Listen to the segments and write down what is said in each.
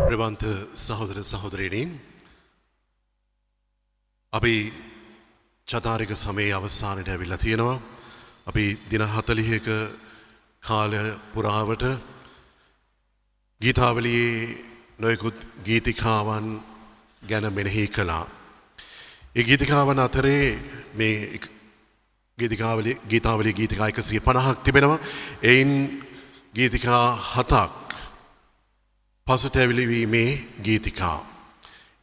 ප්‍රවන්ත සහෝදර සහෝදරයනි අපි චතාරික සමයේ අවසානයට ඇවිල්ලා තියෙනවා. අපි දින 40ක කාලය පුරාවට ගීතාවලියේ නොයෙකුත් ගීතිකාවන් ගැන මෙනෙහි කළා. ඒ ගීතිකාවන් අතරේ මේ ගීතාවලිය ගීතිකා 150ක් තිබෙනවා. එයින් ගීතිකා 7ක් පසුතැවිලිවීමේ ගීතිකා.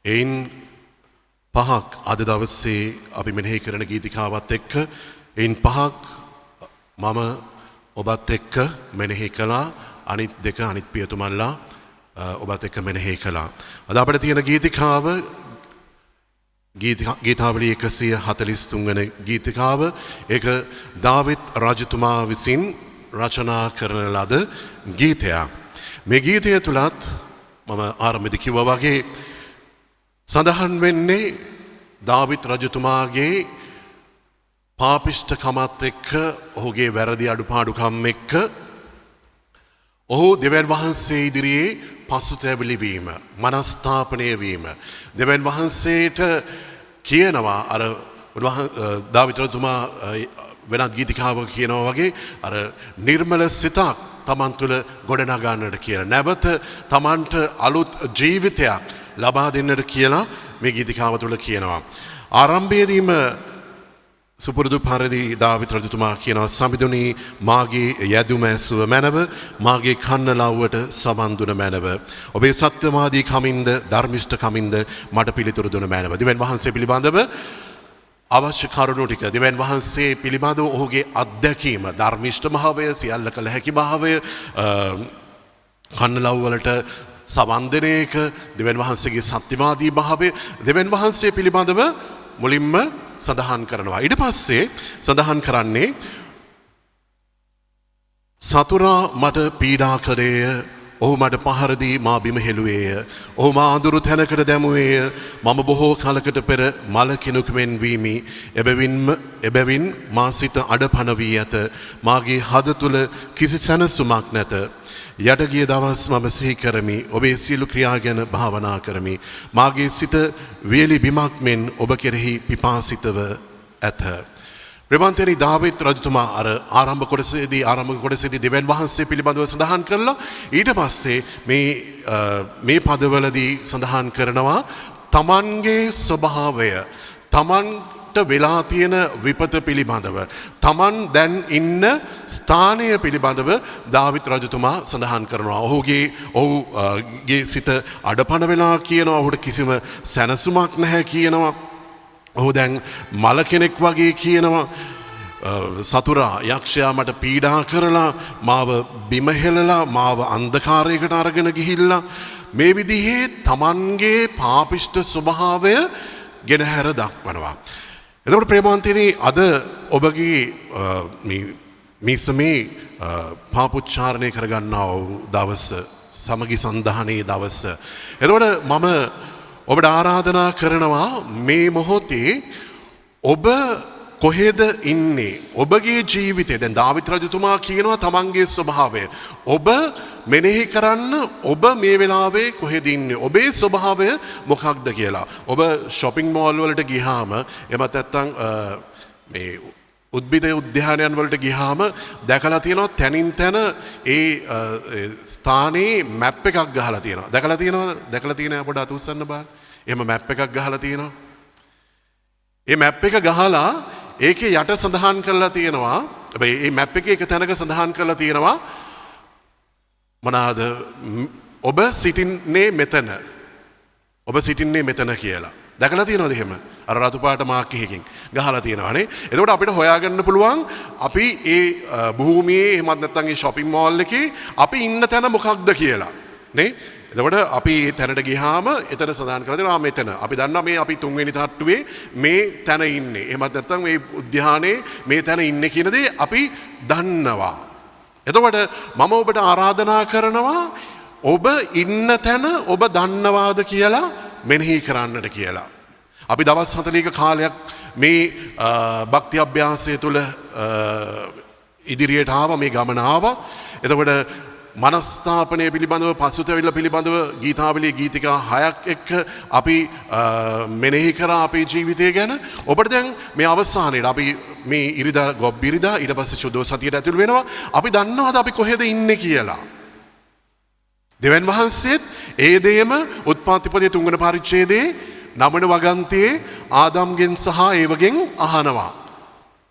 එයින් 5ක් අද දවසේ අපි මෙනෙහි කරන ගීතිකාවත් එක්ක එයින් 5ක් මම ඔබත් එක්ක මෙනෙහි කළා. අනිත් දෙක අනිත් පියතුමල්ලා ඔබත් එක්ක මෙනෙහි කළා. අද අපිට තියෙන ගීතිකාව ගීතාවලිය 143 වෙනි ගීතිකාව. ඒක දාවිත් රජතුමා විසින් රචනා කරන ලද ගීතයක්. මේ ගීතය තුලත් මම ආරම්භයේදී කිව්වා වගේ සඳහන් වෙන්නේ දාවිත් රජතුමාගේ පාපිෂ්ඨකමත් එක්ක ඔහුගේ වැරදි අඩුපාඩුකම් එක්ක ඔහු දෙවියන් වහන්සේ ඉදිරියේ පසුතැවිලි වීම, මනස්ථාපනය වීම. දෙවියන් වහන්සේට කියනවා අර දාවිත් රජතුමා වෙනත් ගීතිකාවක කියනවා වගේ අර නිර්මල සිතක් තමන් තුළ ගොඩනගන්නට කියලා. නැවත තමන්ට අලුත් ජීවිතයක් ලබා දෙන්නට කියලා මේ ගීතිකාව තුළ කියනවා. ආරම්භයේදීම සුපුරුදු පරිදි දාවිත් රජතුමා කියනවා සමිඳුනි මාගේ යැදුම ඇසුව මැනව මාගේ කන්න ලව්වට සවන් දුන මැනව ඔබේ සත්‍යවාදී කමින්ද ධර්මිෂ්ඨ කමින්ද මට පිළිතුරු දුන මැනව. දෙවියන් වහන්සේ පිළිබඳව අවශ්‍ය කරුණු ටික දෙවියන් වහන්සේ පිළිබඳව ඔහුගේ අත්දැකීම ධර්මිෂ්ඨ භාවය සියල්ල කළ හැකි භාවය කන්නලව් වලට සවන් දෙන එක දෙවියන් වහන්සේගේ සත්‍යවාදී භාවය දෙවියන් වහන්සේ පිළිබඳව මුලින්ම සඳහන් කරනවා. ඊට පස්සේ සඳහන් කරන්නේ සතුරා මට පීඩා කළේය ඔහු මට පහර දී මා බිම හෙළුවේය. ඔහු මා අඳුරු තැනකට දැමුවේය. මම බොහෝ කලකට පෙර මල කෙනෙකු මෙන් වීමි. එබැවින් මා සිත අඩපණ වී ඇත. මාගේ හද තුල කිසි සැනසුමක් නැත. යට ගිය දවස් මම සිහි කරමි. ඔබේ සියලු ක්‍රියා ගැන භාවනා කරමි. මාගේ සිත වියලි බිමක් මෙන් ඔබ කෙරෙහි පිපාසිතව ඇත. ප්‍රවන්තනි දාවිත් රජතුමා අර ආරම්භ කොටසේදී දෙවියන් වහන්සේ පිළිබඳව සඳහන් කළා. ඊට පස්සේ මේ පදවලදී සඳහන් කරනවා තමන්ගේ ස්වභාවය, තමන්ට වෙලා තියෙන විපත පිළිබඳව, තමන් දැන් ඉන්න ස්ථානය පිළිබඳව දාවිත් රජතුමා සඳහන් කරනවා. ඔහුගේ සිත අඩපණ වෙලා කියනවා. ඔහුට කිසිම සැනසුමක් නැහැ කියනවා. ඔහු දැන් මල කෙනෙක් වගේ කියනවා. සතුරා යක්ෂයා මට පීඩා කරලා මාව බිම හෙලලා මාව අන්ධකාරයකට අරගෙන ගිහිල්ලා මේ විදිහේ තමන්ගේ පාපිෂ්ඨ ස්වභාවය ගෙනහැර දක්වනවා. එතකොට ප්‍රේමාන්තනි අද ඔබගේ මේ පාපුච්චාරණය කරගන්නා වූ දවස, සමගි සන්ධානයේ දවස. එතකොට මම ඔබට ආරාධනා කරනවා මේ මොහොතේ ඔබ කොහෙද ඉන්නේ? ඔබගේ ජීවිතේ දැන් දාවිත් රජතුමා කියනවා තමන්ගේ ස්වභාවය. ඔබ මෙනෙහි කරන්න ඔබ මේ වෙලාවේ කොහෙද ඉන්නේ? ඔබේ ස්වභාවය මොකක්ද කියලා. ඔබ shopping mall වලට ගියාම එමත් නැත්නම් මේ උද්භිද උද්‍යානයන් වලට ගියාම දැකලා තියෙනවා තැනින් තැන ඒ ස්ථානයේ මැප් එකක් ගහලා තියෙනවා. දැකලා තියෙනවා පොඩ අත උස්සන්න බලන්න. එහෙම මැප් එකක් ගහලා තියෙනවා. ඒ මැප් එක ගහලා ඒකේ යට සඳහන් කරලා තියෙනවා. හැබැයි මේ මැප් එකේ එක තැනක සඳහන් කරලා තියෙනවා මොනවාද? ඔබ සිටින්නේ මෙතන. ඔබ සිටින්නේ මෙතන කියලා. දැකලා තියෙනවද එහෙම? අර රතු පාට මාක් එකකින් ගහලා තියෙනවානේ. එතකොට අපිට හොයාගන්න පුළුවන් අපි ඒ භූමියේ එහෙමත් නැත්නම් ඒ shopping mall එකේ අපි ඉන්න තැන මොකක්ද කියලා. නේ? එතකොට අපි ඒ තැනට ගියාම එතන සඳහන් කරලා තියෙනවා මෙතන. අපි දන්නවා මේ අපි 3 වෙනි තට්ටුවේ මේ තැන ඉන්නේ. එහෙමත් නැත්නම් මේ උද්‍යානයේ මේ තැන ඉන්නේ කියන දේ අපි දන්නවා. එතකොට මම ඔබට ආරාධනා කරනවා ඔබ ඉන්න තැන ඔබ දන්නවාද කියලා මෙනෙහි කරන්නට කියලා. අපි දවස් 40ක කාලයක් මේ භක්ති අභ්‍යාසය තුළ ඉදිරියට ආවා, මේ ගමන ආවා. එතකොට මනස්ථාපනය පිළිබඳව පසුතැවිල්ල පිළිබඳව ගීතාවලිය ගීතිකා 6ක් එක්ක අපි මෙනෙහි කරා අපේ ජීවිතය ගැන. ඔබට දැන් මේ අවසානයේ අපි මේ ඉරිදා ගොබ්බිරිදා ඊට පස්සේ චුදෝ සතියට ඇතුල් වෙනවා. අපි දන්නවද අපි කොහෙද ඉන්නේ කියලා? දෙවියන් වහන්සේත් ඒ දෙයම උත්පත්තිපදයේ 3 වෙනි පරිච්ඡේදයේ 9 වෙනි වගන්තියේ ආදම්ගෙන් සහ ඒවගෙන් අහනවා.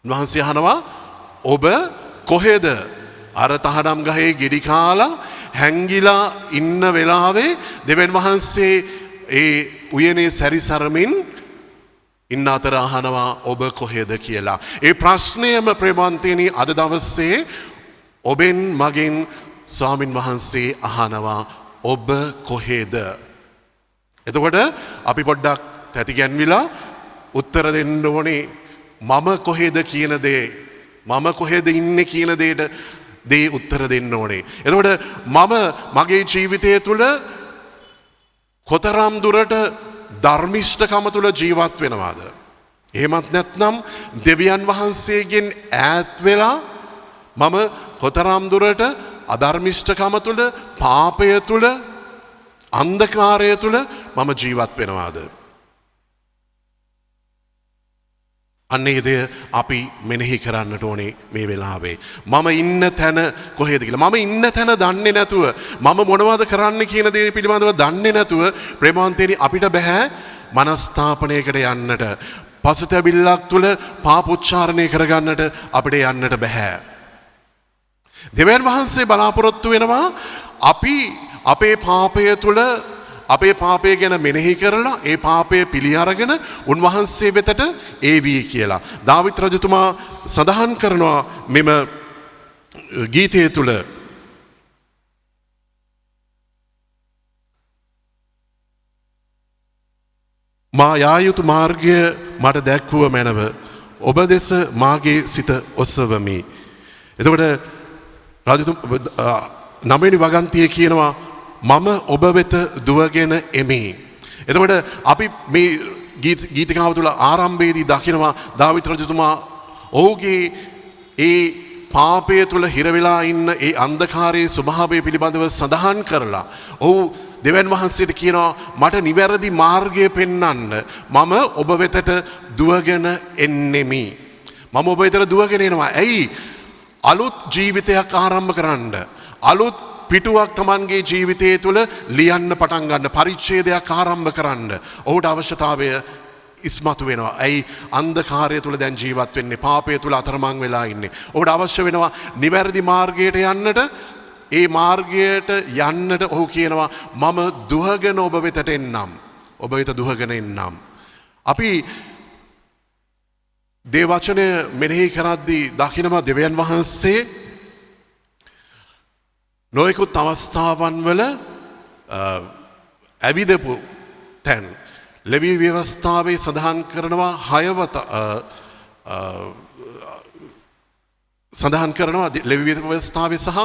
උන්වහන්සේ අහනවා ඔබ කොහෙද? අර තහනම් ගහේ ගෙඩි කාලා හැංගිලා ඉන්න වෙලාවේ දෙවියන් වහන්සේ ඒ උයනේ සැරිසරමින් ඉන්න අතර අහනවා ඔබ කොහෙද කියලා. ඒ ප්‍රශ්නයම ප්‍රේමවන්තයනි අද දවසේ ඔබෙන් මගෙන් ස්වාමින් වහන්සේ අහනවා ඔබ කොහෙද? එතකොට අපි පොඩ්ඩක් තැති ගැන්විලා උත්තර දෙන්න ඕනේ මම කොහෙද කියන දේ. මම කොහෙද ඉන්නේ කියන දෙයට දේ උත්තර දෙන්න ඕනේ. එතකොට මම මගේ ජීවිතය තුළ කොතරම් දුරට ධර්මිෂ්ඨකම තුළ ජීවත් වෙනවාද? එහෙමත් නැත්නම් දෙවියන් වහන්සේගෙන් ඈත් වෙලා මම කොතරම් දුරට අධර්මිෂ්ඨකම තුළ පාපය තුළ අන්ධකාරය තුළ මම ජීවත් වෙනවාද? අන්නේ දෙය අපි මෙනෙහි කරන්නට ඕනේ මේ වෙලාවේ. මම ඉන්න තැන කොහෙද කියලා. මම ඉන්න තැන දන්නේ නැතුව මම මොනවද කරන්න කියන දේ පිළිබඳව දන්නේ නැතුව ප්‍රේමවන්තයනි අපිට බෑ මනස්ථාපනයකට යන්නට. පසුතැවිල්ලක් තුළ පාප උච්චාරණය කරගන්නට අපිට යන්නට බෑ. දෙවියන් වහන්සේ බලාපොරොත්තු වෙනවා අපි අපේ පාපය තුළ අපේ පාපය ගැන මෙනෙහි කරලා ඒ පාපය පිළි අරගෙන උන්වහන්සේ වෙතට ඒවි කියලා. දාවිත් රජතුමා සඳහන් කරනවා මෙම ගීතය තුළ මා යා යුතු මාර්ගය මට දැක්වුව මැනව ඔබ දෙස මාගේ සිත ඔසවමි. එතකොට රජතුමා 9 වෙනි වගන්තියේ කියනවා මම ඔබ වෙත දුවගෙන එමි. එතකොට අපි මේ ගීතිකාව තුළ ආරම්භයේදී දකිනවා දාවිත් රජතුමා ඔහුගේ ඒ පාපය තුළ හිර වෙලා ඉන්න ඒ අන්ධකාරයේ ස්වභාවය පිළිබඳව සඳහන් කරලා ඔහු දෙවියන් වහන්සේට කියනවා මට නිවැරදි මාර්ගය පෙන්වන්න මම ඔබ වෙතට දුවගෙන එන්නෙමි. මම ඔබ වෙතට දුවගෙන එනවා. ඇයි? අලුත් ජීවිතයක් ආරම්භ කරන්න. අලුත් පිටුවක් Tamanගේ ජීවිතය තුළ ලියන්න පටන් ගන්න. පරිච්ඡේදයක් ආරම්භ කරන්න. ඔහුට අවශ්‍යතාවය ඉස්මතු වෙනවා. ඇයි? අන්ධකාරය තුළ දැන් ජීවත් වෙන්නේ. පාපය තුළ අතරමං වෙලා ඉන්නේ. ඔහුට අවශ්‍ය වෙනවා නිවැරදි මාර්ගයට යන්නට. ඒ මාර්ගයට යන්නට ඔහු කියනවා මම දුවගෙන ඔබ වෙතට එන්නම්. ඔබ වෙත දුවගෙන එන්නම්. අපි දේවචනය මෙනෙහි කරද්දී දකිනවා දෙවියන් වහන්සේ නොයෙකුත් අවස්ථාවන් වල ඇවිදපු තැන් ලෙවී ව්‍යවස්ථාවේ සඳහන් කරනවා 6 වත සඳහන් කරනවා ලෙවී ව්‍යවස්ථාවේ සහ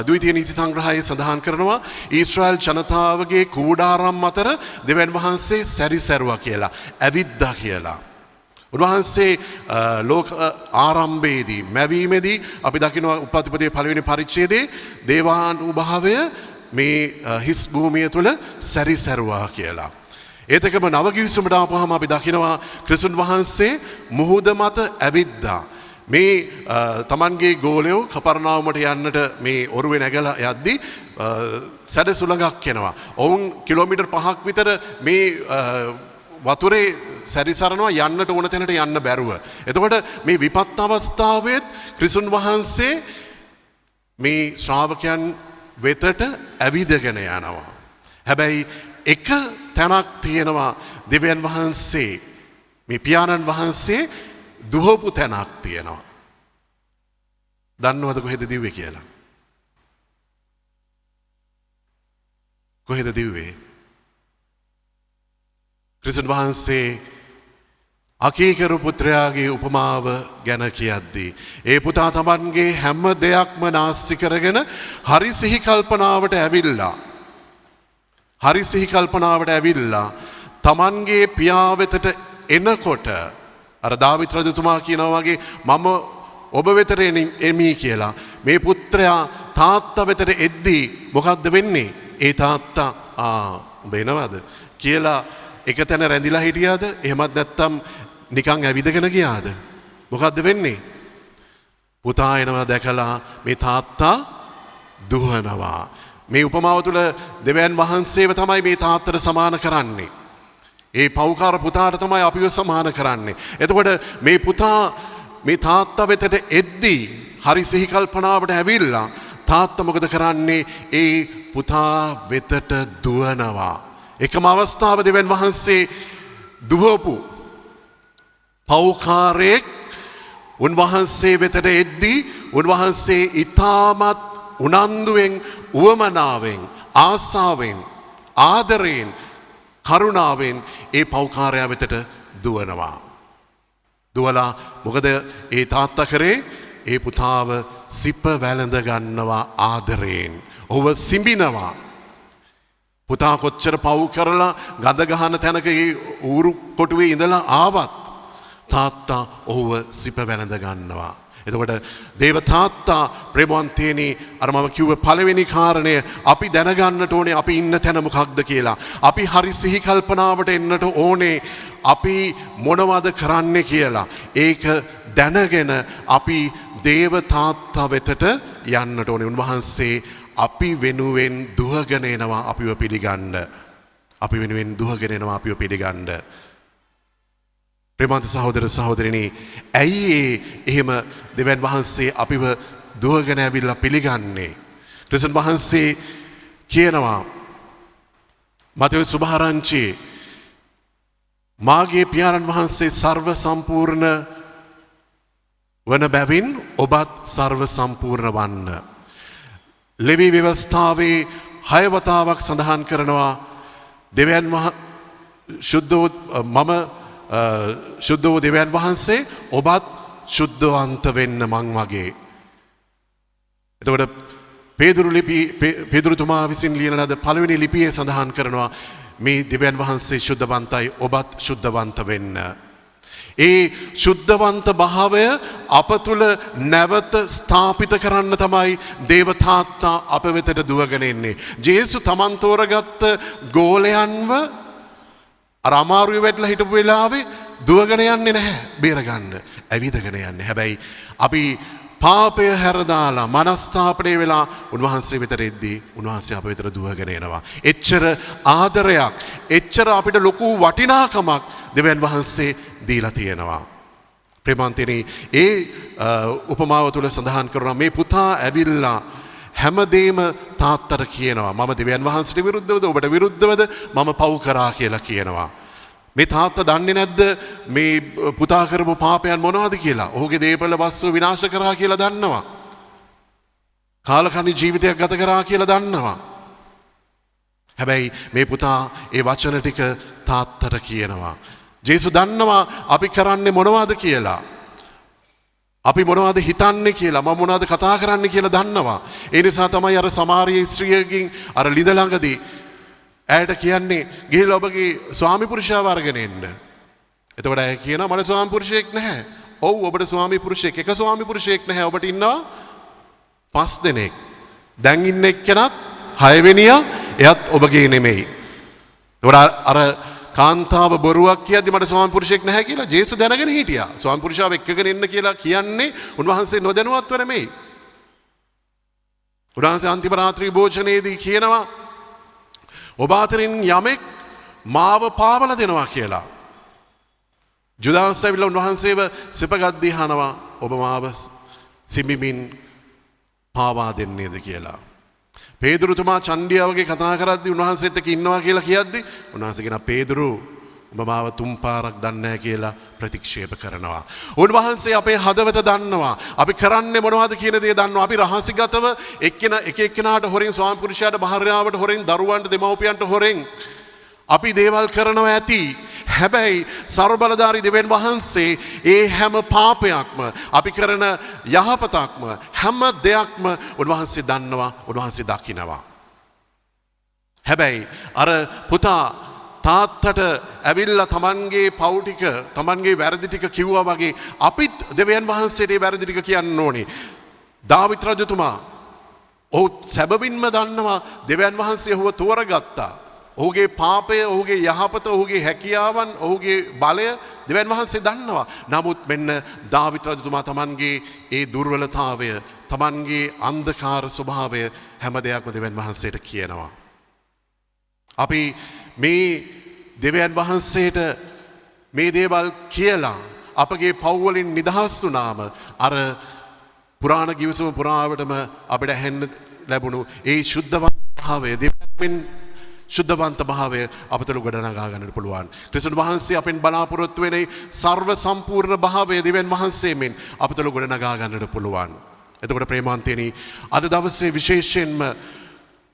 ද්විතීය නීති සංග්‍රහයේ සඳහන් කරනවා ඊශ්‍රායල් ජනතාවගේ කූඩාරම් අතර දෙවියන් වහන්සේ සැරිසරුවා කියලා ඇවිද්දා කියලා. උන්වහන්සේ ලෝක ආරම්භයේදී මැවීමේදී අපි දකිනවා උපතිපදයේ 1 වෙනි පරිච්ඡේදයේ දේවානුභාවය මේ හිස් භූමිය තුල සැරිසරුවා කියලා. ඒතකම නව කිවිසුමට ආපුවාම අපි දකිනවා ක්‍රිස්තුන් වහන්සේ මුහුද මත ඇවිද්දා. මේ තමන්ගේ ගෝලයෝ කපර්නාවුමට යන්නට මේ ඔරුවේ නැගලා යද්දී සැඩ සුළඟක් එනවා. ඔවුන් කිලෝමීටර් 5ක් විතර මේ වතුරේ සැරිසරනවා යන්නට ඕන තැනට යන්න බැරුව. එතකොට මේ විපත් අවස්ථාවෙත් ක්‍රිස්තුන් වහන්සේ මේ ශ්‍රාවකයන් වෙතට ඇවිදගෙන යනවා. හැබැයි එක තැනක් තියෙනවා දෙවියන් වහන්සේ මේ පියාණන් වහන්සේ දුහපු තැනක් තියෙනවා. දන්නවද කොහෙද දිව්වේ කියලා? කොහෙද දිව්වේ? ක්‍රිස්තුන් වහන්සේ අකීකරු පුත්‍රයාගේ උපමාව ගැන කියද්දී ඒ පුතා තමන්ගේ හැම දෙයක්ම නාස්ති කරගෙන හරි සිහි කල්පනාවට ඇවිල්ලා තමන්ගේ පියා වෙතට එනකොට අර දාවිත් රජතුමා කියනවා වගේ මම ඔබ වෙතට එමි කියලා. මේ පුත්‍රයා තාත්තා වෙතට එද්දී මොකක්ද වෙන්නේ? ඒ තාත්තා උඹ එනවද කියලා එක තැන රැඳිලා හිටියාද? එහෙමත් නැත්නම් නිකන් ඇවිදගෙන ගියාද? මොකක්ද වෙන්නේ? පුතා එනවා දැකලා මේ තාත්තා දුවනවා. මේ උපමාව තුළ දෙවියන් වහන්සේව තමයි මේ තාත්තට සමාන කරන්නේ. ඒ පෞකාර පුතාට තමයි අපිව සමාන කරන්නේ. එතකොට මේ පුතා මේ තාත්තා වෙතට එද්දී හරි සිහි කල්පනාවට ඇවිල්ලා තාත්තා මොකද කරන්නේ? ඒ පුතා වෙතට දුවනවා. එකම අවස්ථාව දෙවියන් වහන්සේ දුවපු පෞකාරයෙක් උන්වහන්සේ වෙතට එද්දී උන්වහන්සේ ඊටමත් උනන්දුවෙන් උවමනාවෙන් ආසාවෙන් ආදරයෙන් කරුණාවෙන් ඒ පෞකාරයා වෙතට දුවනවා. දුවලා මොකද ඒ තාත්තා කරේ? ඒ පුතාව සිප වැළඳ ගන්නවා ආදරයෙන්. ඔහුව සිඹිනවා. පුතා කොච්චර පව් කරලා ගඳ ගහන තැනක ඒ ඌරු කොටුවේ ඉඳලා ආවත් තාත්තා ඔහුව සිප වැළඳ ගන්නවා. එතකොට දේව තාත්තා ප්‍රේමවන්තයනි අර මම කිව්ව පළවෙනි කාරණය අපි දැනගන්නට ඕනේ අපි ඉන්න තැන මොකක්ද කියලා. අපි හරි සිහි කල්පනාවට එන්නට ඕනේ අපි මොනවද කරන්නේ කියලා. ඒක දැනගෙන අපි දේව තාත්තා වෙතට යන්නට ඕනේ. උන්වහන්සේ අපි වෙනුවෙන් දුවගෙන එනවා අපිව පිළිගන්න. අපි වෙනුවෙන් දුවගෙන එනවා අපිව පිළිගන්න. ප්‍රේමවන්ත සහෝදර සහෝදරිනි, ඇයි එහෙම දෙවියන් වහන්සේ අපිව දුවගෙන ඇවිල්ලා පිළිගන්නේ? ක්‍රිස්තුන් වහන්සේ කියනවා මතෙව්ස් සුභාරංචියේ මාගේ පියාණන් වහන්සේ සර්ව සම්පූර්ණ වන බැවින් ඔබත් සර්ව සම්පූර්ණ වන්න. ලෙවි ව්‍යවස්ථාවේ 6 වතාවක් සඳහන් කරනවා දෙවියන් ශුද්ධ වූ දෙවියන් වහන්සේ ඔබත් ශුද්ධවන්ත වෙන්න මං වගේ. එතකොට පේදුරුතුමා විසින් ලියන ලද පළවෙනි ලිපියේ සඳහන් කරනවා මේ දෙවියන් වහන්සේ ශුද්ධවන්තයි ඔබත් ශුද්ධවන්ත වෙන්න. ඒ ශුද්ධවන්ත භාවය අප තුළ නැවත ස්ථාපිත කරන්න තමයි දේව තාත්තා අප වෙතට දුවගෙන එන්නේ. ජේසු තමන් තෝරගත්ත ගෝලයන්ව අර අමාරුවේ වැටලා හිටපු වෙලාවේ දුවගෙන යන්නේ නැහැ බේරගන්න. ඇවිදගෙන යන්නේ. හැබැයි අපි පාපය හැරදාලා මනස්ථාපනය වෙලා උන්වහන්සේ වෙතට එද්දී උන්වහන්සේ අප වෙතට දුවගෙන එනවා. එච්චර ආදරයක්, එච්චර අපිට ලොකු වටිනාකමක් දෙවියන් වහන්සේ දීලා තියෙනවා. ප්‍රේමවන්තනි, ඒ උපමාව තුළ සඳහන් කරනවා මේ පුතා ඇවිල්ලා හැමදේම තාත්තට කියනවා. මම දෙවියන් වහන්සේට විරුද්ධවද ඔබට විරුද්ධවද මම පව් කරා කියලා කියනවා. මේ තාත්තා දන්නේ නැද්ද මේ පුතා කරපු පාපයන් මොනවද කියලා? ඔහුගේ දේපල වස්තු විනාශ කරා කියලා දන්නවා. කාලකන්ණි ජීවිතයක් ගත කරා කියලා දන්නවා. හැබැයි මේ පුතා ඒ වචන ටික තාත්තට කියනවා. ජේසු දන්නවා අපි කරන්නේ මොනවද කියලා. අපි මොනවද හිතන්නේ කියලා, මම මොනවද කතා කරන්නේ කියලා දන්නවා. ඒ නිසා තමයි අර සමාරිය ස්ත්‍රියකින් අර ලිද ළඟදී ඇයට කියන්නේ ගිහලා ඔබගේ ස්වාමි පුරුෂයාව අරගෙන එන්න. එතකොට ඇය කියනවා මට ස්වාමි පුරුෂයෙක් නැහැ. ඔව් ඔබට ස්වාමි පුරුෂයෙක්, එක ස්වාමි පුරුෂයෙක් නැහැ. ඔබට ඉන්නවා 5 දෙනෙක්. දැන් ඉන්න එක්කෙනත් 6 වෙනියා එයත් ඔබගේ නෙමෙයි. ඒකට අර කාන්තාව බොරුවක් කියද්දි මට ස්වාමි පුරුෂයෙක් නැහැ කියලා ජේසු දැනගෙන හිටියා. ස්වාමි පුරුෂයාව එක්කගෙන එන්න කියලා කියන්නේ උන්වහන්සේ නොදැනුවත්ව නෙමෙයි. උන්වහන්සේ අන්තිම රාත්‍රී භෝජනයේදී කියනවා ඔබ අතරින් යමෙක් මාව පාවලා දෙනවා කියලා. ජුදාස් ඇවිල්ලා උන්වහන්සේව සිපගද්දී අහනවා ඔබ මාව සිඹිමින් පාවා දෙන්නේද කියලා. පේදුරුතුමා චණ්ඩියාවගේ කතා කරද්දී උන්වහන්සේත් එක්ක ඉන්නවා කියලා කියද්දී උන්වහන්සේ කියනවා පේදුරු ඔබ මාව 3 පාරක් දන්නේ නැහැ කියලා ප්‍රතික්ෂේප කරනවා. උන්වහන්සේ අපේ හදවත දන්නවා. අපි කරන්නේ මොනවද කියන දේ දන්නවා. අපි රහසිගතව එක එක්කෙනාට හොරෙන් ස්වාමි පුරුෂයාට භාර්යාවට හොරෙන් දරුවන්ට දෙමව්පියන්ට හොරෙන් අපි දේවල් කරනවා ඇති. හැබැයි ਸਰබලධාරී දෙවියන් වහන්සේ ඒ හැම පාපයක්ම අපි කරන යහපතක්ම හැම දෙයක්ම උන්වහන්සේ දන්නවා, උන්වහන්සේ දකිනවා. හැබැයි අර පුතා තාත්තට ඇවිල්ලා තමන්ගේ පව් ටික තමන්ගේ වැරදි ටික කිව්වා වගේ අපිත් දෙවියන් වහන්සේට ඒ වැරදි ටික කියන්න ඕනේ. දාවිත් රජතුමා ඔහු සැබවින්ම දන්නවා දෙවියන් වහන්සේ ඔහුව තෝරගත්තා. ඔහුගේ පාපය, ඔහුගේ යහපත, ඔහුගේ හැකියාවන්, ඔහුගේ බලය දෙවියන් වහන්සේ දන්නවා. නමුත් මෙන්න දාවිත් රජතුමා තමන්ගේ ඒ දුර්වලතාවය, තමන්ගේ අන්ධකාර ස්වභාවය හැම දෙයක්ම දෙවියන් වහන්සේට කියනවා. අපි මේ දෙවියන් වහන්සේට මේ දේවල් කියලා අපගේ පව් වලින් නිදහස් වුණාම අර පුරාණ ගිවිසුම පුරාවටම අපිට ඇහෙන්න ලැබුණු ඒ ශුද්ධවන්ත භාවය, දෙවියන්ගෙන් ශුද්ධවන්ත භාවය අප තුළ ගොඩනගා ගන්නට පුළුවන්. ක්‍රිස්තුන් වහන්සේ අපෙන් බලාපොරොත්තු වෙන සර්ව සම්පූර්ණ භාවය දෙවියන් වහන්සේෙන් අප තුළ ගොඩනගා ගන්නට පුළුවන්. එතකොට ප්‍රේමාන්තයනි, අද දවසේ විශේෂයෙන්ම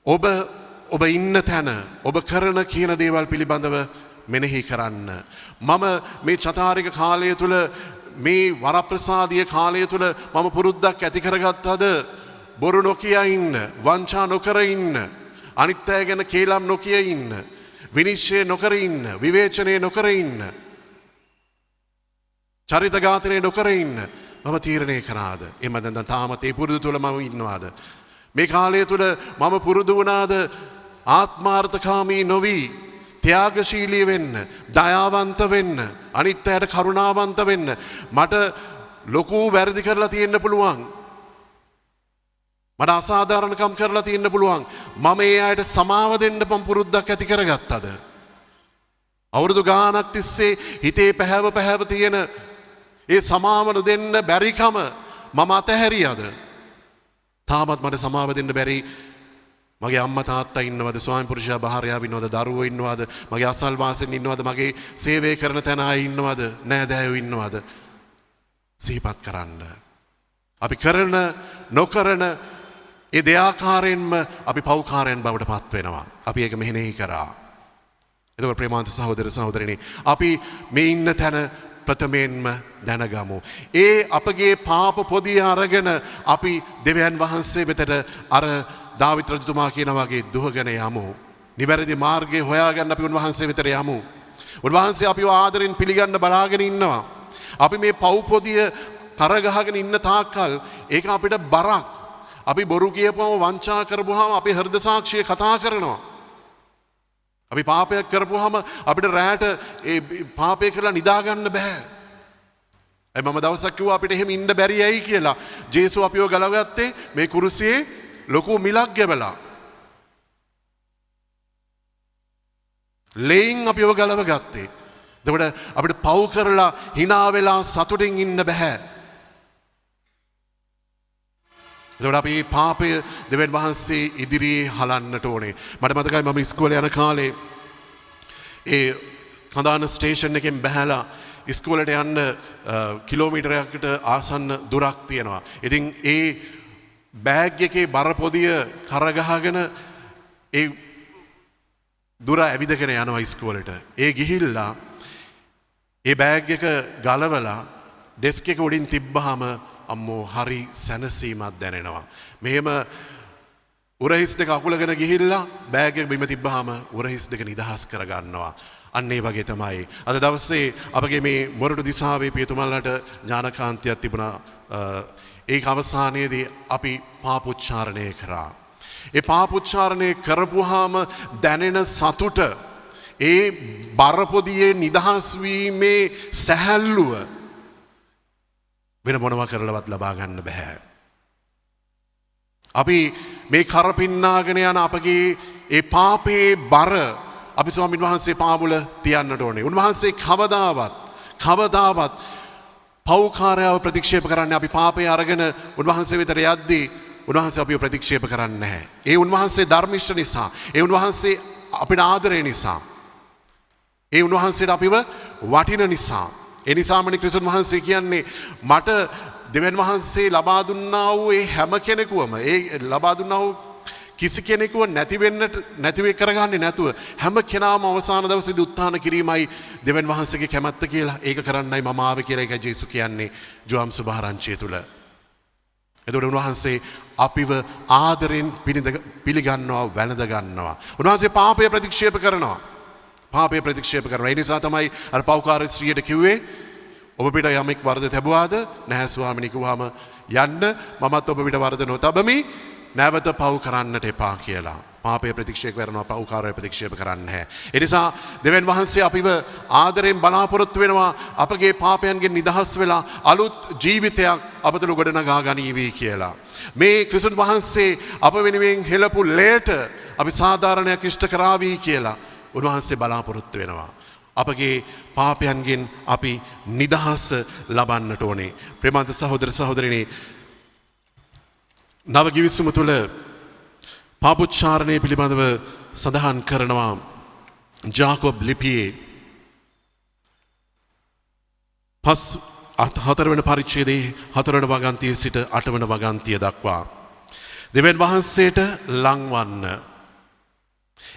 ඔබ ඉන්න තැන, ඔබ කරන කියන දේවල් පිළිබඳව මෙනෙහි කරන්න. මම මේ චතාරික කාලය තුළ, මේ වරප්‍රසාදීය කාලය තුළ මම පුරුද්දක් ඇති කරගත්තද බොරු නොකිය ඉන්න, වංචා නොකර ඉන්න, අනිත් අය ගැන කේලම් නොකිය ඉන්න, විනිශ්චය නොකර ඉන්න, විවේචනය නොකර ඉන්න, චරිත ඝාතනය නොකර ඉන්න මම තීරණය කරාද? එහෙම නැත්නම් තාමත් ඒ පුරුදු තුල මම ඉන්නවාද? මේ කාලය තුල මම පුරුදු වුණාද ආත්මාර්ථකාමී නොවි ත්‍යාගශීලී වෙන්න, දයාවන්ත වෙන්න, අනිත් අයට කරුණාවන්ත වෙන්න? මට ලොකු වැරදි කරලා තියෙන්න පුළුවන්, මට අසාධාරණකම් කරලා තියෙන්න පුළුවන්. මම ඒ අයට සමාව දෙන්න පුරුද්දක් ඇති කරගත්තද? අවුරුදු ගානක් තිස්සේ හිතේ පැහැව තියෙන ඒ සමාව දෙන්න බැරිකම මම අතහැරියද? තාමත් මට සමාව දෙන්න බැරි මගේ අම්මා තාත්තා ඉන්නවද? ස්වාමි පුරුෂයා භාර්යාව ඉන්නවද? දරුවෝ ඉන්නවද? මගේ අසල්වාසීන් ඉන්නවද? මගේ සේවය කරන තැන අය ඉන්නවද? නෑදෑයෝ ඉන්නවද? සිහිපත් කරන්න. අපි කරන නොකරන ඒ දෙආකාරයෙන්ම අපි පෞකාරයන් බවට පත් වෙනවා. අපි ඒක මෙහෙණෙහි කරා. එතකොට ප්‍රේමාන්ත සහෝදර සහෝදරිනි, අපි මේ ඉන්න තැන ප්‍රථමයෙන්ම දැනගමු. ඒ අපගේ පාප පොදිය අරගෙන අපි දෙවියන් වහන්සේ වෙතට අර දාවිත් රජතුමා කියන වගේ දුවගෙන යමු. නිවැරදි මාර්ගය හොයාගන්න අපි උන්වහන්සේ වෙතට යමු. උන්වහන්සේ අපිව ආදරෙන් පිළිගන්න බලාගෙන ඉන්නවා. අපි මේ පව් පොදිය කරගහගෙන ඉන්න තාක්කල් ඒක අපිට බරක්. අපි බොරු කියපුවම, වංචා කරපුවාම අපි හෘද සාක්ෂිය කතා කරනවා. අපි පාපයක් කරපුවාම අපිට රැට ඒ පාපය කරලා නිදාගන්න බෑ. මම දවසක් කිව්වා අපිට එහෙම ඉන්න බැරි ඇයි කියලා. ජේසුස් අපිව ගලවගත්තේ මේ කුරුසියේ ලොකු මිලක් ගෙවලා. ලේයින් අපිව ගලවගත්තේ. එතකොට අපිට පව් කරලා hina වෙලා සතුටින් ඉන්න බෑ. එතකොට අපි පාපය දෙවියන් වහන්සේ ඉදිරියේ හලන්නට ඕනේ. මට මතකයි මම ඉස්කෝලේ යන කාලේ ඒ කඳාන ස්ටේෂන් එකෙන් බැහැලා ඉස්කෝලේට යන්න කිලෝමීටරයකට ආසන්න දුරක් තියෙනවා. ඉතින් ඒ බෑග් එකේ බර පොදිය කරගහගෙන ඒ දුර ඇවිදගෙන යනවා ඉස්කෝලේට. ඒ ගිහිල්ලා ඒ බෑග් එක ගලවලා ඩෙස්ක් එක උඩින් තිබ්බහම අම්මෝ හරි සැනසීමක් දැනෙනවා. මෙහෙම උරහිස් දෙක අකුලගෙන ගිහිල්ලා බෑග් එක බිම තිබ්බහම උරහිස් දෙක නිදහස් කරගන්නවා. අන්න ඒ වගේ තමයි අද දවසේ අපගේ මේ මොරටු දිසාවේ පියතුමල්ලට ඥානකාන්තියක් තිබුණා. ඒක අවසානයේදී අපි පාපොච්චාරණය කරා. ඒ පාපොච්චාරණය කරපුවාම දැනෙන සතුට, ඒ බරපොදියේ නිදහස් වීමේ සැහැල්ලුව වෙන මොනවා කරලවත් ලබා ගන්න බෑ. අපි මේ කරපින්නාගෙන යන අපගේ ඒ පාපේ බර අපි ස්වාමීන් වහන්සේ පාමුල තියන්නට ඕනේ. උන්වහන්සේ කවදාවත් පෞකාරයව ප්‍රතික්ෂේප කරන්නේ අපි පාපය අරගෙන උන්වහන්සේ වෙතට යද්දී උන්වහන්සේ අපිව ප්‍රතික්ෂේප කරන්නේ නැහැ. ඒ උන්වහන්සේ ධර්මිෂ්ඨ නිසා, ඒ උන්වහන්සේ අපිට ආදරය නිසා, ඒ උන්වහන්සේට අපිව වටින නිසා. ඒ නිසාමනේ ක්‍රිස්තුන් වහන්සේ කියන්නේ මට දෙවියන් වහන්සේ ලබා දුන්නා වූ ඒ හැම කෙනෙකුවම, ඒ ලබා දුන්නා වූ කිසි කෙනෙකුව නැතිව කරගන්නේ නැතුව හැම කෙනාම අවසාන දවසේදී උත්ථාන කිරීමයි දෙවියන් වහන්සේගේ කැමැත්ත කියලා. ඒක කරන්නයි මම ආවේ කියලා ඒකයි ජේසුස් කියන්නේ ජෝම් සුභාරංචිය තුල. එතකොට උන්වහන්සේ අපිව ආදරෙන් පිළිගන්නවා, වැළඳ ගන්නවා. උන්වහන්සේ පාපය ප්‍රතික්ෂේප කරනවා. පාපය ප්‍රතික්ෂේප කරනවා. ඒ නිසා තමයි අර පෞකාර ස්ත්‍රියට කිව්වේ ඔබ පිට යමෙක් වරද තැබුවාද? නැහැ ස්වාමිනී කිව්වම යන්න මමත් ඔබ පිට වරද නොතබමි. නැවත පව් කරන්නට එපා කියලා. පාපය ප්‍රතික්ෂේප කරනවා, පෞකාරය ප්‍රතික්ෂේප කරන්නේ නැහැ. ඒ නිසා දෙවියන් වහන්සේ අපිව ආදරෙන් බලාපොරොත්තු වෙනවා අපගේ පාපයන්ගෙන් නිදහස් වෙලා අලුත් ජීවිතයක් අප තුළ ගොඩනගා ගනීවි කියලා. මේ ක්‍රිස්තුන් වහන්සේ අප වෙනුවෙන් හෙළපු ලේට අපි සාධාරණයක් ඉෂ්ට කරાવી කියලා උන්වහන්සේ බලාපොරොත්තු වෙනවා. අපගේ පාපයන්ගෙන් අපි නිදහස ලබන්නට ඕනේ. ප්‍රේමන්ත සහෝදර සහෝදරිනි, නව ගිවිසුම තුළ පාපොච්චාරණය පිළිබඳව සඳහන් කරනවා ජාකෝබ් ලිපියේ 4 වන පරිච්ඡේදයේ 4 වන වගන්තියේ සිට 8 වන වගන්තිය දක්වා දෙවියන් වහන්සේට ලංවන්න.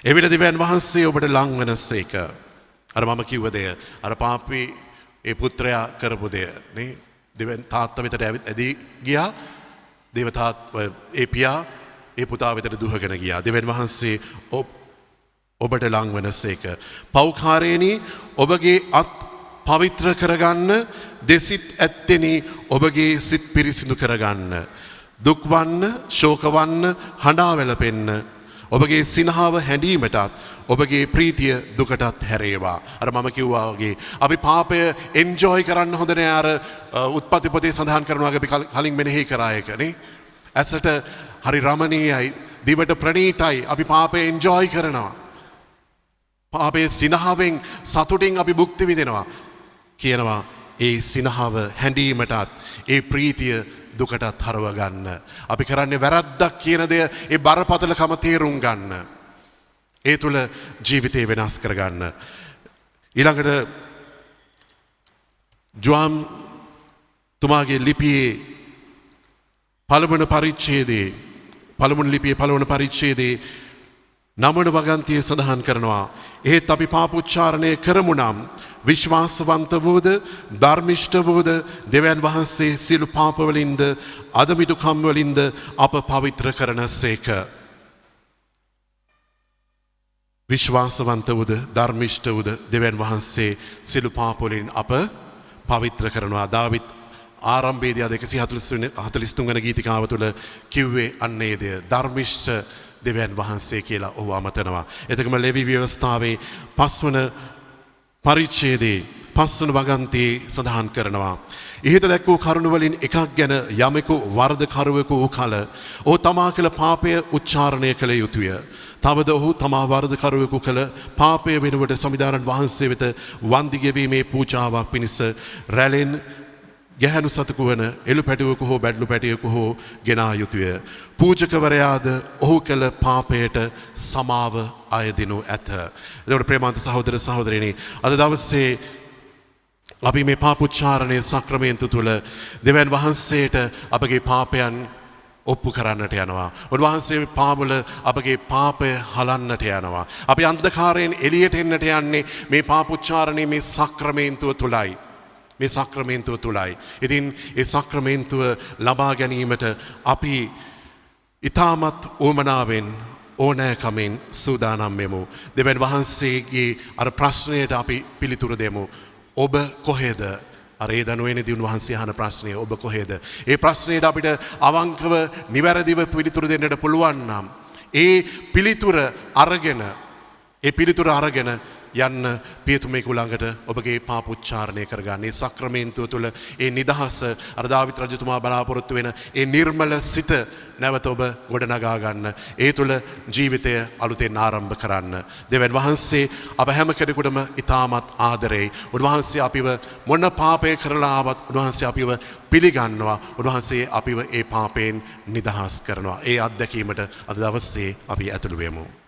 එවිට දෙවියන් වහන්සේ ඔබට ලංවනසේක. අර මම කිව්ව දෙය, අර පාපී ඒ පුත්‍රයා කරපු දෙය නේ. දෙවියන් තාත්තා වෙතට ඇදී ගියා. ඒ පියා ඒ පුතා වෙතට දුහගෙන ගියා. දෙවියන් වහන්සේ ඔබට ලංවනසේක. පෞකාරේනි ඔබගේ අත් පවිත්‍ර කරගන්න, දෙසිත් ඇත්තෙනි ඔබගේ සිත් පිරිසිදු කරගන්න. දුක් වන්න, ශෝක වන්න, හඬා වැළපෙන්න. ඔබගේ සිනහව හැඬීමටත් ඔබගේ ප්‍රීතිය දුකටත් හැරේවා. අර මම කිව්වා වගේ අපි පාපය එන්ජොයි කරන්න හොඳ නෑ. අර උත්පත්ති පොතේ සඳහන් කරනවා අපි කලින් මෙනෙහි කරා එක නේ. ඇසට හරි රමණීයයි, දිවට ප්‍රණීතයි. අපි පාපය එන්ජොයි කරනවා. පාපයේ සිනහවෙන් සතුටින් අපි භුක්ති විඳිනවා කියනවා. ඒ සිනහව හැඬීමටත් ඒ ප්‍රීතිය දුකටත් හරව ගන්න. අපි කරන්නේ වැරද්දක් කියන දේ, ඒ බරපතලකම තේරුම් ගන්න. ඒ තුල ජීවිතේ වෙනස් කරගන්න. ඊළඟට ජෝම් තුමාගේ ලිපියේ පළවන පරිච්ඡේදයේ පළමුණු ලිපියේ පළවන පරිච්ඡේදයේ 9 වන වගන්තියේ සඳහන් කරනවා එහෙත් අපි පාපොච්චාරණය කරමු නම් විශ්වාසවන්ත වූද ධර්මිෂ්ඨ වූද දෙවියන් වහන්සේ සියලු පාපවලින්ද අදමිදුකම් වලින්ද අප පවිත්‍ර කරනසේක. විශ්වාසවන්ත වූද ධර්මිෂ්ඨ වූද දෙවියන් වහන්සේ සියලු පාපවලින් අප පවිත්‍ර කරනවා. දාවිත් ආරම්භයේදී 143 වෙනි ගීතිකාව තුළ කිව්වේ අන්නේ දෙය. ධර්මිෂ්ඨ දෙවියන් වහන්සේ කියලා ඔහු අමතනවා. එතකම ලෙවි ව්‍යවස්ථාවේ 5 වන පරිච්ඡේදයේ 5 වන වගන්තියේ සඳහන් කරනවා. ඉහත දැක් වූ කරුණ වලින් එකක් ගැන යමෙකු වරදකරුවෙකු වූ කල ඔහු තමා කළ පාපය උච්චාරණය කළ යුතුය. තවද ඔහු තමා වරදකරුවෙකු කළ පාපය වෙනුවට සමිදානන් වහන්සේ වෙත වන්දි ගෙවීමේ පූජාවක් පිණිස රැළෙන් ගැහැණු සතෙකු වන එළු පැටියෙකු හෝ බැඩළු පැටියෙකු හෝ ගෙනා යුතුය. පූජකවරයාද ඔහු කළ පාපයට සමාව අයදිනු ඇත. එතකොට ප්‍රේමන්ත සහෝදර සහෝදරියනි, අද දවසේ අපි මේ පාපොච්චාරණයේ සක්‍රමේන්තු තුල දෙවියන් වහන්සේට අපගේ පාපයන් ඔප්පු කරන්නට යනවා. උන්වහන්සේ පාමුල අපගේ පාපය හලන්නට යනවා. අපි අන්ධකාරයෙන් එළියට එන්නට යන්නේ මේ පාපොච්චාරණයේ මේ සක්‍රමේන්තුව තුලයි. මේ සක්‍රමේන්තුව තුලයි. ඉතින් ඒ සක්‍රමේන්තුව ලබා ගැනීමට අපි ඊටමත් ඕමනාවෙන් ඕනෑකමින් සූදානම් වෙමු. දෙවියන් වහන්සේගේ අර ප්‍රශ්නයට අපි පිළිතුරු දෙමු. ඔබ කොහෙද? අර ඒ දනුවේදී උන්වහන්සේ අහන ප්‍රශ්නය ඔබ කොහෙද? ඒ ප්‍රශ්නයට අපිට අවංකව නිවැරදිව පිළිතුරු දෙන්නට පුළුවන් නම් ඒ පිළිතුර අරගෙන යන්න පියතුමෙකු ළඟට ඔබගේ පාපොච්චාරණය කරගන්න. ඒ සක්‍රමේන්තුව තුළ ඒ නිදහස, අර දාවිත් රජතුමා බලාපොරොත්තු වෙන ඒ නිර්මල සිත නැවත ඔබ ගොඩනගා ගන්න. ඒ තුළ ජීවිතය අලුතෙන් ආරම්භ කරන්න. දෙවියන් වහන්සේ අප හැම කෙනෙකුටම ඉතාමත් ආදරෙයි. උන්වහන්සේ අපිව මොන පාපය කරලා ආවත් උන්වහන්සේ අපිව පිළිගන්නවා. උන්වහන්සේ අපිව ඒ පාපයෙන් නිදහස් කරනවා. ඒ අත්දැකීමට අද දවසේ අපි ඇතුළු වෙමු.